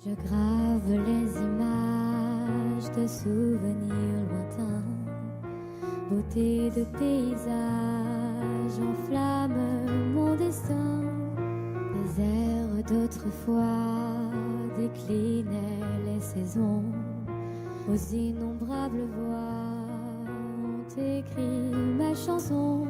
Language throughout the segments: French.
Je grave les images de souvenirs lointains, beauté de paysage enflamme mon destin. Les airs d'autrefois déclinaient les saisons, aux innombrables voix ont écrit ma chanson.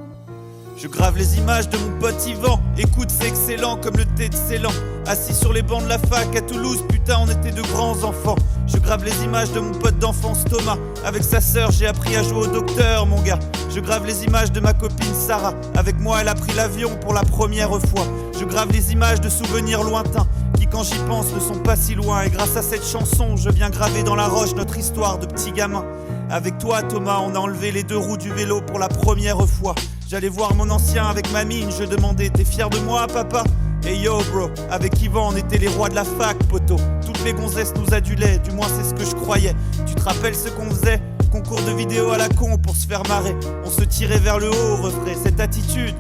Je grave les images de mon pote Yvan. Écoute, c'est excellent comme le thé de Ceylan. Assis sur les bancs de la fac à Toulouse, putain, on était de grands enfants. Je grave les images de mon pote d'enfance Thomas. Avec sa sœur, j'ai appris à jouer au docteur, mon gars. Je grave les images de ma copine Sarah. Avec moi, elle a pris l'avion pour la première fois. Je grave les images de souvenirs lointains qui, quand j'y pense, ne sont pas si loin. Et grâce à cette chanson, je viens graver dans la roche notre histoire de petits gamins. Avec toi, Thomas, on a enlevé les deux roues du vélo pour la première fois. J'allais voir mon ancien avec ma mine, je demandais: t'es fier de moi, papa? Et yo, bro, avec Yvan, on était les rois de la fac, poteau. Toutes les gonzesses nous adulaient, du moins c'est ce que je croyais. Tu te rappelles ce qu'on faisait? Concours de vidéos à la con pour se faire marrer. On se tirait vers le haut, refrais. Cette attitude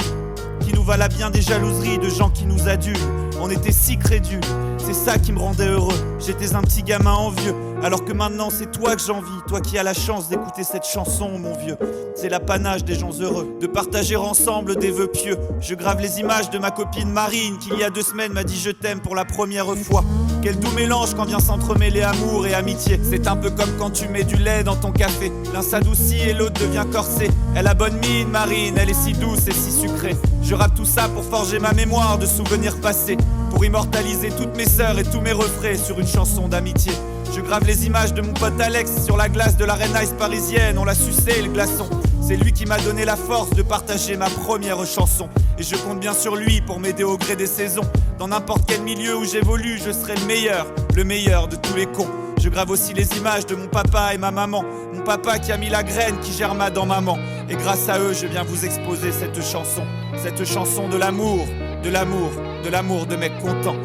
qui nous valait bien des jalouseries de gens qui nous adulent. On était si crédules, c'est ça qui me rendait heureux. J'étais un petit gamin envieux, alors que maintenant c'est toi que j'envie. Toi qui as la chance d'écouter cette chanson, mon vieux. C'est l'apanage des gens heureux, de partager ensemble des vœux pieux. Je grave les images de ma copine Marine, qui il y a 2 semaines m'a dit je t'aime pour la première fois. Quel doux mélange quand vient s'entremêler amour et amitié. C'est un peu comme quand tu mets du lait dans ton café. L'un s'adoucit et l'autre devient corsé. Elle a bonne mine, Marine, elle est si douce et si sucrée. Je rappe tout ça pour forger ma mémoire de souvenirs passés, pour immortaliser toutes mes sœurs et tous mes refrains sur une chanson d'amitié. Je grave les images de mon pote Alex sur la glace de l'Arena Ice parisienne. On l'a sucé le glaçon. C'est lui qui m'a donné la force de partager ma première chanson. Et je compte bien sur lui pour m'aider au gré des saisons. Dans n'importe quel milieu où j'évolue, je serai le meilleur de tous les cons. Je grave aussi les images de mon papa et ma maman. Mon papa qui a mis la graine qui germa dans maman. Et grâce à eux, je viens vous exposer cette chanson. Cette chanson de l'amour, de l'amour, de l'amour de mecs contents.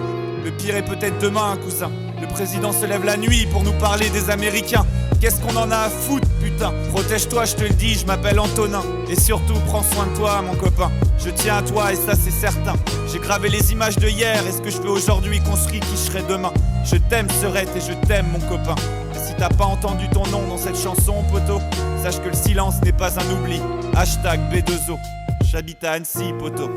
Le pire est peut-être demain, cousin. Le président se lève la nuit pour nous parler des Américains. Qu'est-ce qu'on en a à foutre, putain? Protège-toi, je te le dis, je m'appelle Antonin. Et surtout, prends soin de toi, mon copain. Je tiens à toi et ça c'est certain. J'ai gravé les images de hier et ce que je fais aujourd'hui construit qui je serai demain. Je t'aime, Serette, et je t'aime, mon copain. Et si t'as pas entendu ton nom dans cette chanson, poteau, sache que le silence n'est pas un oubli. Hashtag B2O. J'habite à Annecy, poteau.